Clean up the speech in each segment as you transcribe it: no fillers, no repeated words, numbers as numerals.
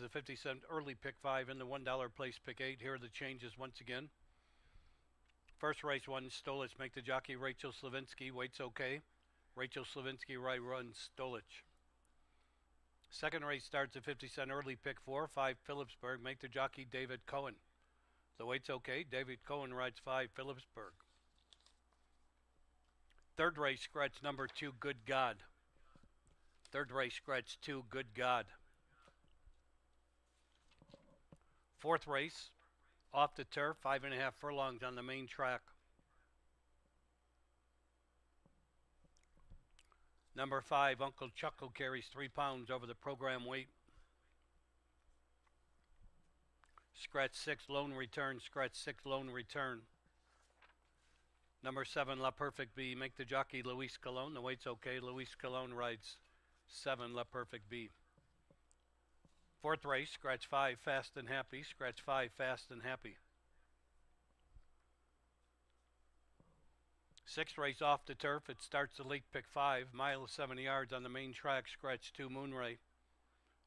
the 50-cent early pick 5 and the $1 place pick 8. Here are the changes once again. First race 1, Stolich. Make the jockey Rachel Slavinsky. Waits okay. Rachel Slavinsky right runs Stolich. Second race starts at 50-cent early pick 4, 5 Phillipsburg. Make the jockey David Cohen. The weight's okay. David Cohen rides 5 Phillipsburg. Third race, scratch number 2, Good God. Third race, scratch 2, Good God. Fourth race, off the turf, 5.5 furlongs on the main track. Number 5, Uncle Chuckle, carries 3 pounds over the program weight. Scratch 6, Lone Return. Scratch 6, Lone Return. Number 7, La Perfect Bee. Make the jockey Luis Colon. The weight's okay. Luis Colon rides 7, La Perfect Bee. Fourth race, scratch 5, Fast and Happy. Scratch 5, Fast and Happy. Sixth race, off the turf. It starts the late pick 5, mile 70 yards on the main track. Scratch 2, Moonray.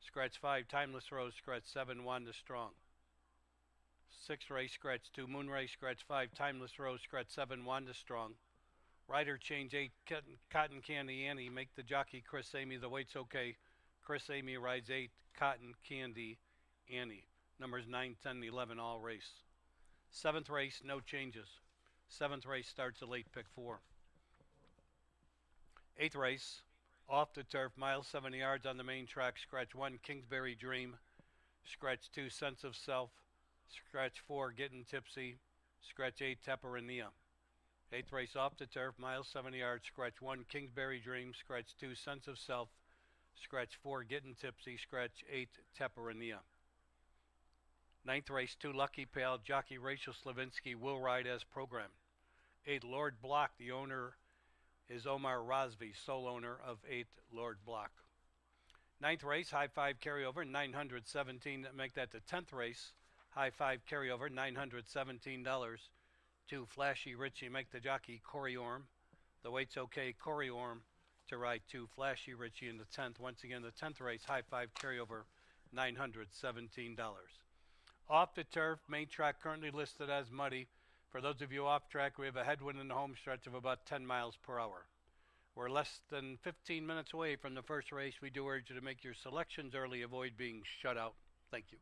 Scratch 5, Timeless Rose. Scratch 7, Wanda Strong. Sixth race, scratch 2, Moonray. Scratch 5, Timeless Rose. Scratch 7, Wanda Strong. Rider change 8, Cotton Candy Annie. Make the jockey Chris Amy. The weight's okay. Chris Amy rides 8, Cotton Candy Annie. Numbers 9, 10, 11, all race. Seventh race, no changes. Seventh race starts a late pick 4. Eighth race, off the turf, mile 70 yards on the main track. Scratch 1, Kingsbury Dream. Scratch 2, Sense of Self. Scratch 4, Getting Tipsy. Scratch 8, Teparania. Eighth race, off the turf, mile 70 yards. Scratch 1, Kingsbury Dream. Scratch 2, Sense of Self. Scratch 4, Getting Tipsy. Scratch 8, Teparania. Ninth race, 2, Lucky Pal. Jockey Rachel Slavinsky will ride as programmed. 8, Lord Block. The owner is Omar Razvi, sole owner of 8, Lord Block. Ninth race, high 5 carryover, $917. Make that the 10th race, high 5 carryover, $917. 2, Flashy Richie. Make the jockey Corey Orm. The weight's okay. Corey Orm to ride 2, Flashy Richie in the 10th. Once again, the 10th race, high 5 carryover, $917. Off the turf, main track currently listed as muddy. For those of you off track, we have a headwind in the home stretch of about 10 miles per hour. We're less than 15 minutes away from the first race. We do urge you to make your selections early, avoid being shut out. Thank you.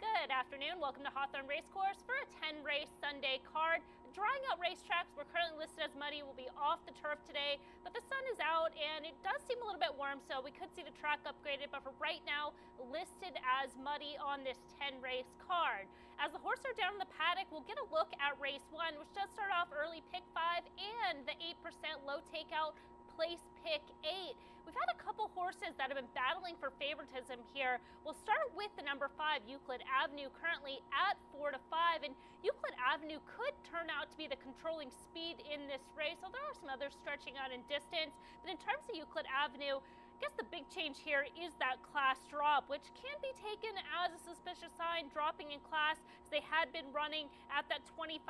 Good afternoon. Welcome to Hawthorne Racecourse for a 10-race Sunday card. Drying out racetracks, we're currently listed as muddy, will be off the turf today, but the sun is out and it does seem a little bit warm, so we could see the track upgraded, but for right now, listed as muddy on this 10-race card. As the horses are down in the paddock, we'll get a look at race 1, which does start off early pick 5 and the 8% low takeout place pick 8. We've had a couple horses that have been battling for favoritism here. We'll start with the number 5, Euclid Avenue, currently at 4-5, and Euclid Avenue could turn out to be the controlling speed in this race, so there are some others stretching out in distance. But in terms of Euclid Avenue, I guess the big change here is that class drop, which can be taken as a suspicious sign, dropping in class as they had been running at that $25,000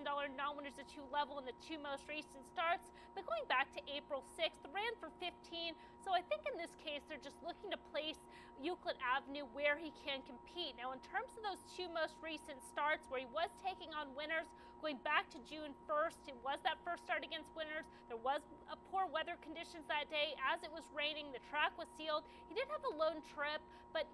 non-winners of 2 level in the 2 most recent starts. But going back to April 6th, ran for 15. So I think in this case, they're just looking to place Euclid Avenue where he can compete. Now, in terms of those 2 most recent starts where he was taking on winners, going back to June 1st, it was that first start against winners. There was poor weather conditions that day as it was raining. The track was sealed. He did have a lone trip, but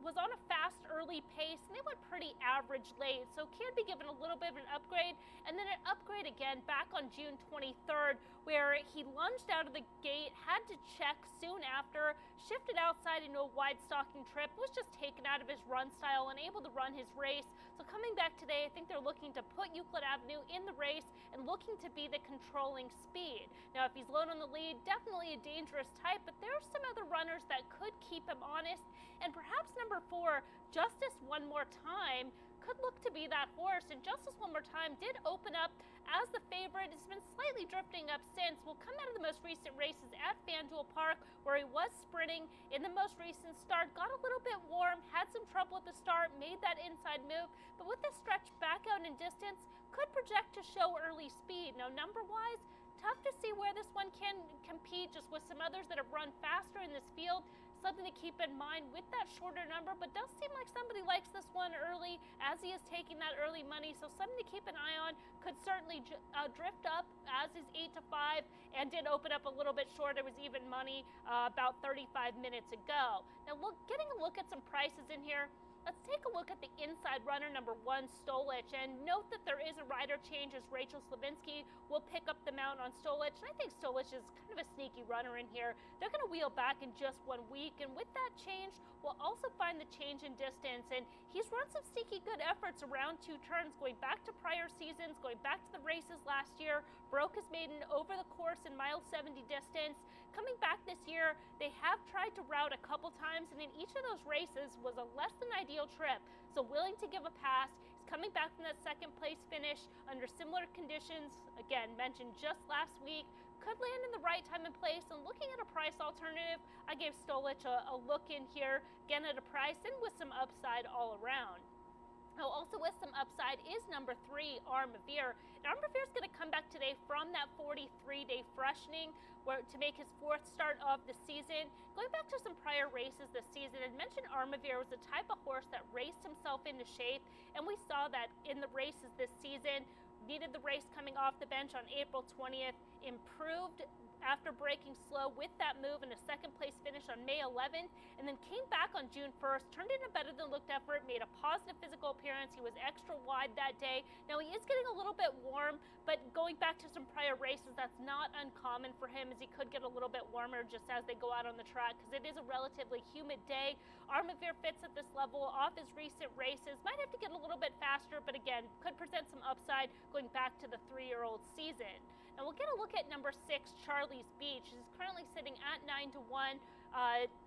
was on a fast early pace, and they went pretty average late, so can be given a little bit of an upgrade. And then an upgrade again back on June 23rd, where he lunged out of the gate, had to check soon after, shifted outside into a wide stalking trip, was just taken out of his run style, unable to run his race. So coming back today, I think they're looking to put Euclid Avenue in the race and looking to be the controlling speed. Now, if he's lone on the lead, definitely a dangerous type, but there are some other runners that could keep him honest. And perhaps number 4, Justice One More Time, could look to be that horse. And Justice One More Time did open up as the favorite. It's been slightly drifting up since. Will come out of the most recent races at FanDuel Park, where he was sprinting in the most recent start. Got a little bit warm, had some trouble at the start, made that inside move. But with this stretch back out in distance, could project to show early speed. Now, number-wise, tough to see where this one can compete just with some others that have run faster in this field. Something to keep in mind with that shorter number, but does seem like somebody likes this one early as he is taking that early money. So something to keep an eye on. Could certainly drift up as is 8 to 5 and did open up a little bit short. It was even money about 35 minutes ago. Now getting a look at some prices in here. Let's take a look at the inside runner, number 1, Stolich, and note that there is a rider change as Rachel Slavinsky will pick up the mount on Stolich. And I think Stolich is kind of a sneaky runner in here. They're going to wheel back in just 1 week, and with that change, we'll also find the change in distance. And he's run some sneaky good efforts around 2 turns, going back to prior seasons, going back to the races last year, broke his maiden over the course in mile 70 distance. Coming back this year, they have tried to route a couple times, and in each of those races was a less than ideal trip. So willing to give a pass. He's coming back from that 2nd place finish under similar conditions. Again, mentioned just last week. Could land in the right time and place. And looking at a price alternative, I gave Stolich a look in here, again at a price and with some upside all around. Now, also with some upside is number 3, Armavir. Now, Armavir is going to come back today from that 43-day freshening to make his 4th start of the season. Going back to some prior races this season, I mentioned Armavir was the type of horse that raced himself into shape, and we saw that in the races this season. Needed the race coming off the bench on April 20th, improved after breaking slow with that move in a 2nd place finish on May 11th, and then came back on June 1st, turned in a better than looked effort, made a positive physical appearance. He was extra wide that day. Now he is getting a little bit warm, but going back to some prior races, that's not uncommon for him, as he could get a little bit warmer just as they go out on the track, because it is a relatively humid day. Armavir fits at this level off his recent races. Might have to get a little bit faster, but again, could present some upside going back to the 3-year-old season. Now we'll get a look at number 6, Charlie's Beach. He's currently sitting at 9 to 1,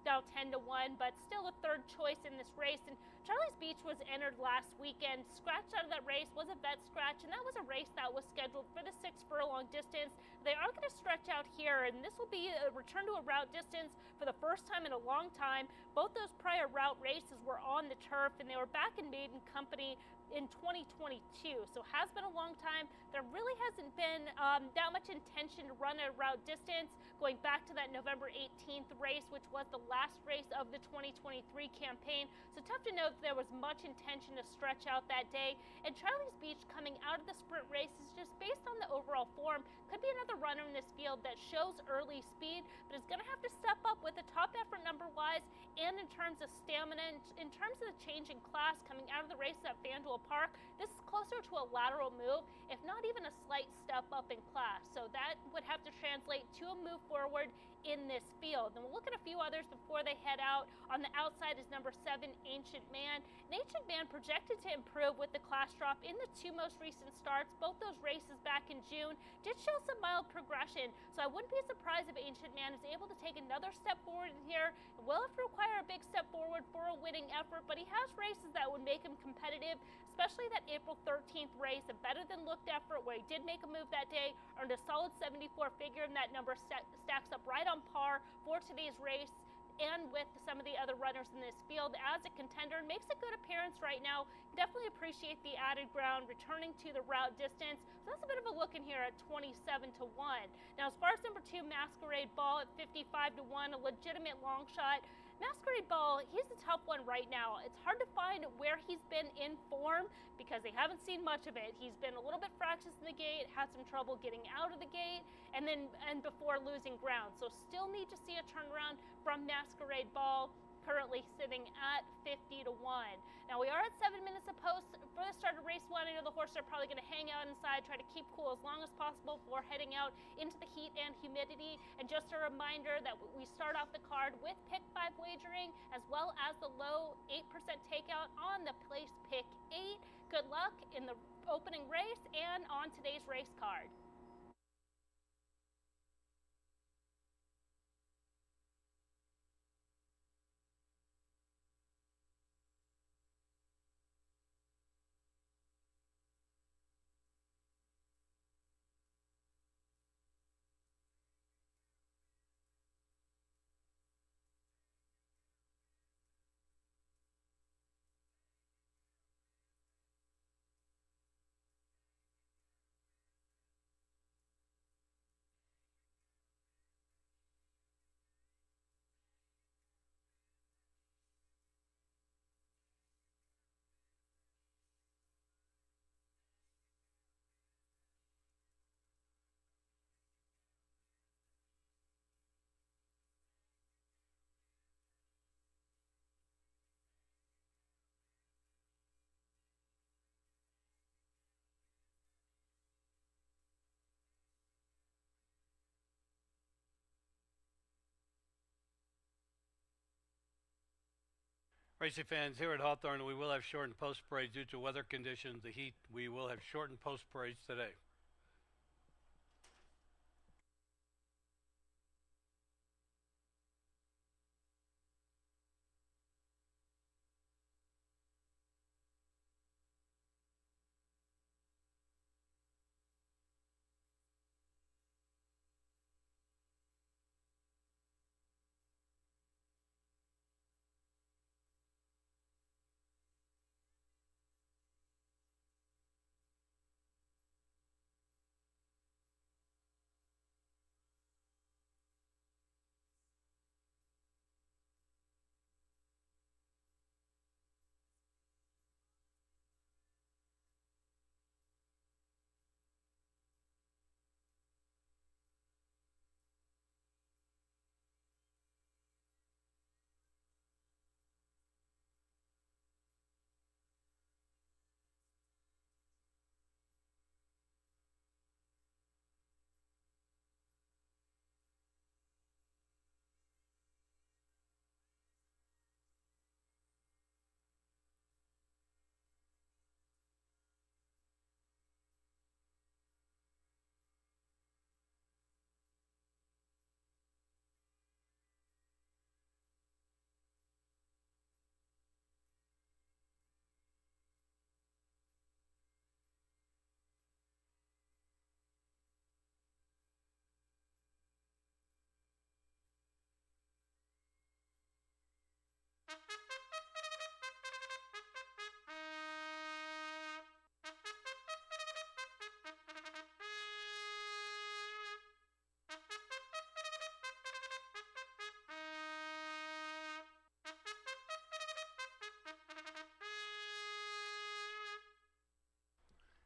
now 10 to 1, but still a 3rd choice in this race. And Charlie's Beach was entered last weekend, scratched out of that race, was a vet scratch, and that was a race that was scheduled for the 6 furlong distance. They are going to stretch out here, and this will be a return to a route distance for the first time in a long time. Both those prior route races were on the turf, and they were back in maiden company in 2022, so has been a long time. There really hasn't been that much intention to run a route distance going back to that November 18th race, which was the last race of the 2023 campaign. So tough to know that there was much intention to stretch out that day. And Charlie's Beach coming out of the sprint race is just based on the overall form. Could be another runner in this field that shows early speed, but is going to have to step up with the top effort number-wise and in terms of stamina. In terms of the change in class coming out of the race at FanDuel Park, this is closer to a lateral move, if not even a slight step up in class. So that would have to translate to a move forward in this field. And we'll look at a few others before they head out. On the outside is number 7, Ancient Man. And Ancient Man projected to improve with the class drop in the 2 most recent starts. Both those races back in June did show some mild progression. So I wouldn't be surprised if Ancient Man is able to take another step forward in here. It will have to require a big step forward for a winning effort, but he has races that would make him competitive, especially that April 13th race, a better than looked effort where he did make a move that day, earned a solid 74 figure, and that number stacks up right on par for today's race and with some of the other runners in this field as a contender, and makes a good appearance right now. Definitely appreciate the added ground, returning to the route distance. So that's a bit of a look in here at 27 to 1. Now, as far as number 2, Masquerade Ball at 55 to 1, a legitimate long shot. Masquerade Ball, he's a tough one right now. It's hard to find where he's been in form because they haven't seen much of it. He's been a little bit fractious in the gate, had some trouble getting out of the gate, and before losing ground. So still need to see a turnaround from Masquerade Ball, currently sitting at 50 to 1. Now we are at 7 minutes of post for the start of race 1. I know the horses are probably going to hang out inside, try to keep cool as long as possible before heading out into the heat and humidity. And just a reminder that we start off the card with pick 5 wagering, as well as the low 8% takeout on the place pick 8. Good luck in the opening race and on today's race card. Racing fans, here at Hawthorne, we will have shortened post parades due to weather conditions, the heat. We will have shortened post parades today.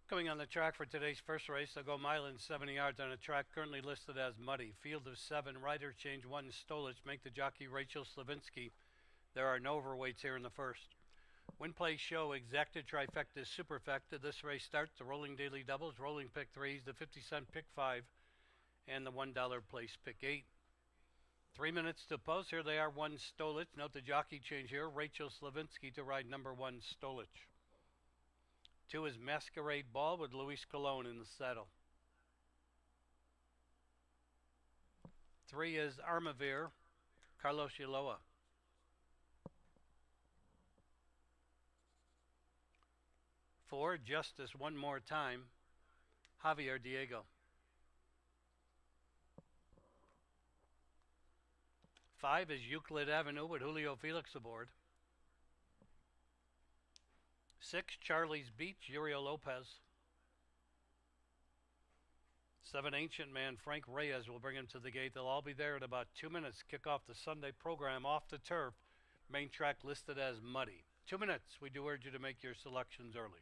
Coming on the track for today's first race, they'll go mile and 70 yards on a track currently listed as muddy. Field of 7, rider change 1, Stolich, make the jockey Rachel Slavinsky. There are no overweights here in the first. Win, play, show, exacted, trifecta, superfecta. This race starts the rolling daily doubles, rolling pick 3s, the 50-cent pick 5, and the $1 place pick 8. 3 minutes to post. Here they are, 1 Stolich. Note the jockey change here, Rachel Slavinsky to ride number 1 Stolich. 2 is Masquerade Ball with Luis Colon in the saddle. 3 is Armavir, Carlos Yaloa. 4, Justice One More Time, Javier Diego. 5 is Euclid Avenue with Julio Felix aboard. 6, Charlie's Beach, Uriel Lopez. 7, Ancient Man, Frank Reyes will bring him to the gate. They'll all be there in about 2 minutes. Kick off the Sunday program off the turf. Main track listed as muddy. 2 minutes. We do urge you to make your selections early.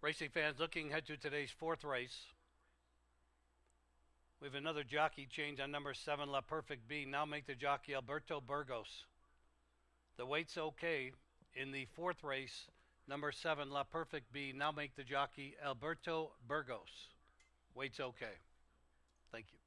Racing fans looking ahead to today's 4th race. We have another jockey change on number 7, La Perfect Bee. Now make the jockey Alberto Burgos. The weight's okay in the 4th race. Number 7, La Perfect Bee. Now make the jockey Alberto Burgos. Weight's okay. Thank you.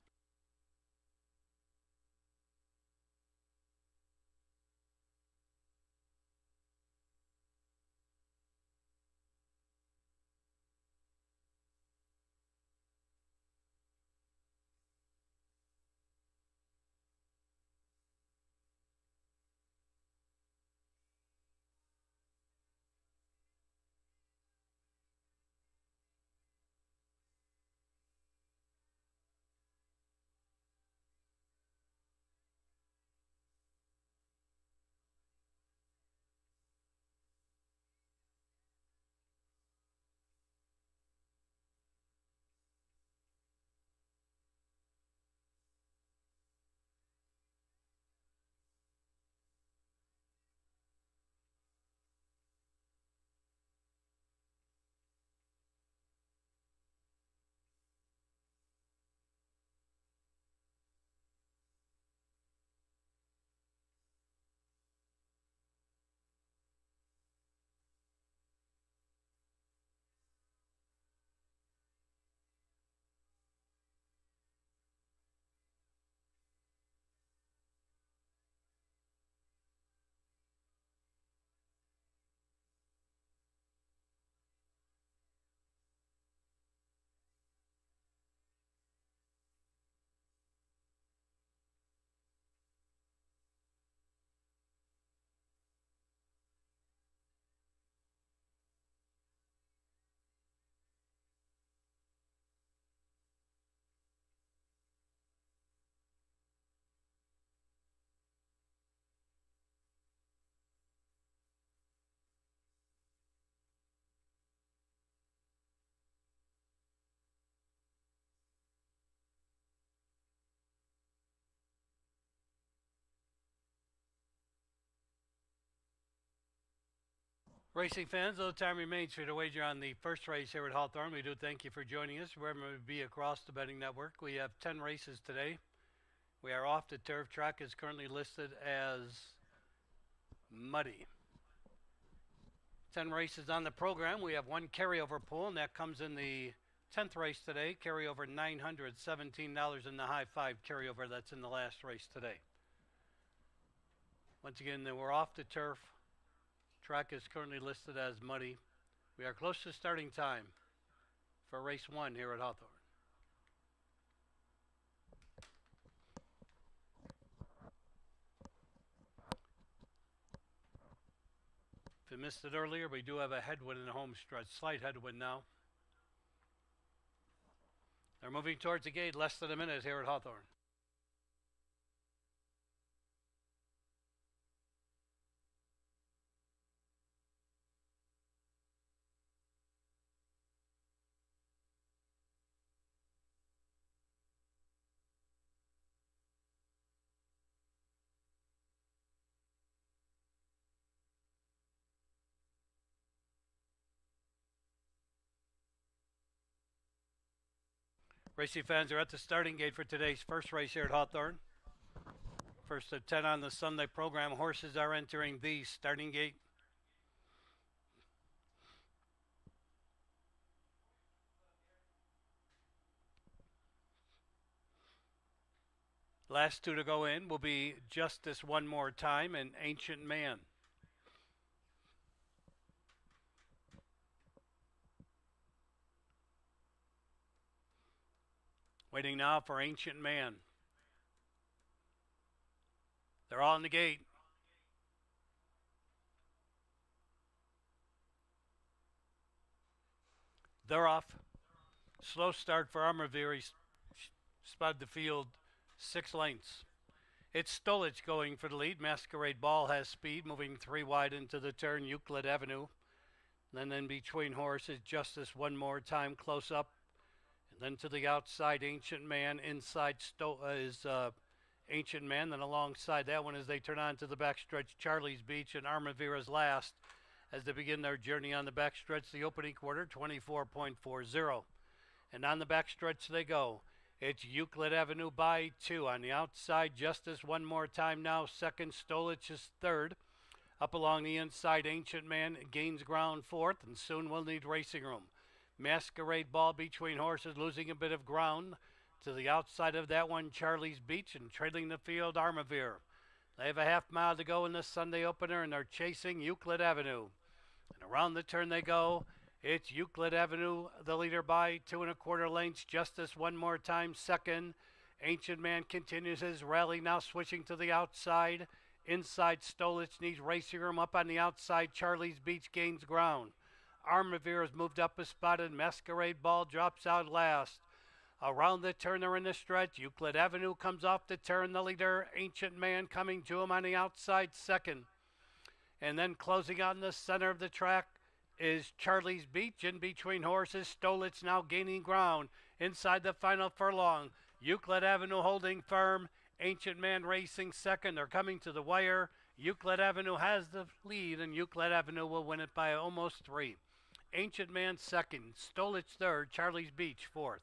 Racing fans, little time remains for you to wager on the first race here at Hawthorne. We do thank you for joining us wherever it may be across the betting network. We have 10 races today. We are off the turf. Track is currently listed as muddy. 10 races on the program. We have one carryover pool, and that comes in the 10th race today. Carryover $917 in the high 5 carryover. That's in the last race today. Once again, we're off the turf. Track is currently listed as muddy. We are close to starting time. for race 1 here at Hawthorne. If you missed it earlier, we do have a headwind in the home stretch, slight headwind now. They're moving towards the gate, less than a minute here at Hawthorne. Racing fans are at the starting gate for today's first race here at Hawthorne. First of 10 on the Sunday program. Horses are entering the starting gate. Last 2 to go in will be Justice One More Time and Ancient Man. Waiting now for Ancient Man. They're all in the gate. They're off. Slow start for Armavir. He spotted the field 6 lengths. It's Stolich going for the lead. Masquerade Ball has speed, moving 3 wide into the turn. Euclid Avenue. Then in between horses, Justice One More Time close up. And then to the outside, Ancient Man. Inside is Ancient Man. Then alongside that one as they turn on to the backstretch, Charlie's Beach and Armavira's Last as they begin their journey on the backstretch. The opening quarter, 24.40. And on the backstretch they go. It's Euclid Avenue by 2. On the outside, Justice One More Time now second. Stolich is third. Up along the inside, Ancient Man gains ground fourth, and soon will need racing room. Masquerade Ball between horses, losing a bit of ground. To the outside of that one, Charlie's Beach, and trailing the field, Armavir. They have a half mile to go in this Sunday opener, and they're chasing Euclid Avenue. And around the turn they go. It's Euclid Avenue, the leader by 2 1/4 lengths. Justice One More Time second. Ancient Man continues his rally, now switching to the outside. Inside, Stolich needs racing room. Up on the outside, Charlie's Beach gains ground. Armavir has moved up a spot, and Masquerade Ball drops out last. Around the turn they're in the stretch. Euclid Avenue comes off the turn. The leader, Ancient Man, coming to him on the outside second. And then closing out in the center of the track is Charlie's Beach. In between horses, Stolich now gaining ground inside the final furlong. Euclid Avenue holding firm. Ancient Man racing second. They're coming to the wire. Euclid Avenue has the lead, and Euclid Avenue will win it by almost 3. Ancient Man second. Stolich third. Charlie's Beach fourth.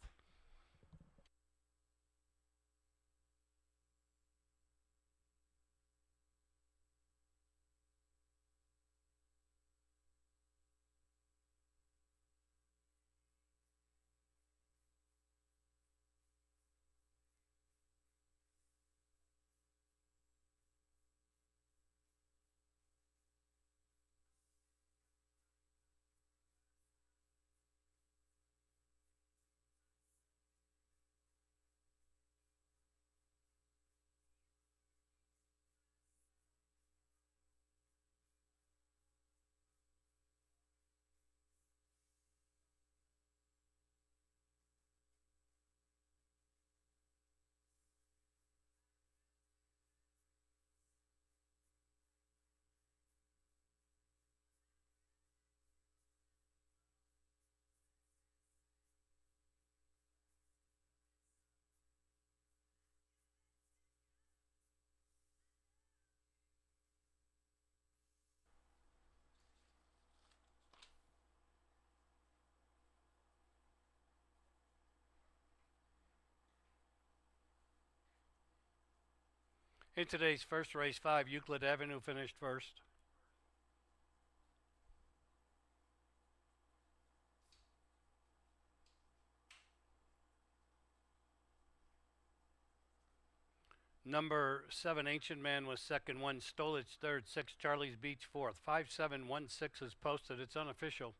In today's first race, 5, Euclid Avenue finished first. Number 7, Ancient Man was second. 1, Stolich third. 6, Charlie's Beach fourth. 5716 is posted. It's unofficial.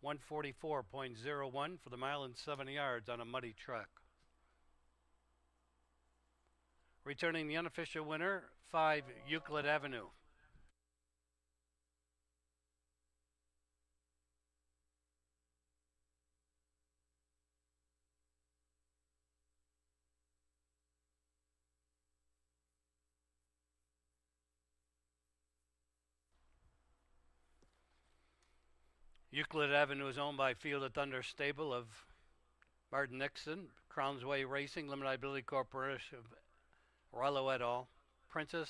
144.01 for the mile and 70 yards on a muddy track. Returning the unofficial winner, 5 Euclid Avenue. Euclid Avenue is owned by Field of Thunder Stable of Martin Nixon, Crownsway Racing, Limited Liability Corporation of Rollo et al. Princess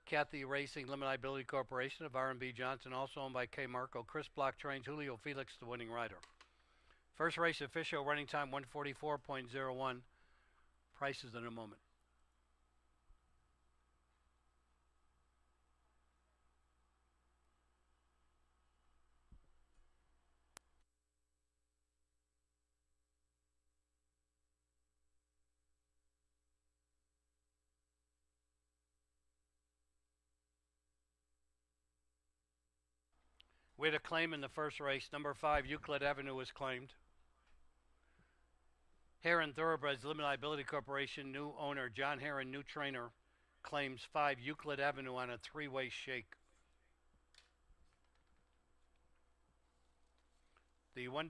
Kathy Racing, Limited Liability Corporation of R&B Johnson, also owned by K. Marco. Chris Block trains Julio Felix, the winning rider. First race official, running time 144.01. Prices in a moment. We had a claim in the first race. Number 5, Euclid Avenue was claimed. Heron Thoroughbreds Limited Liability Corporation, new owner John Heron, new trainer, claims 5 Euclid Avenue on a 3-way shake. The $1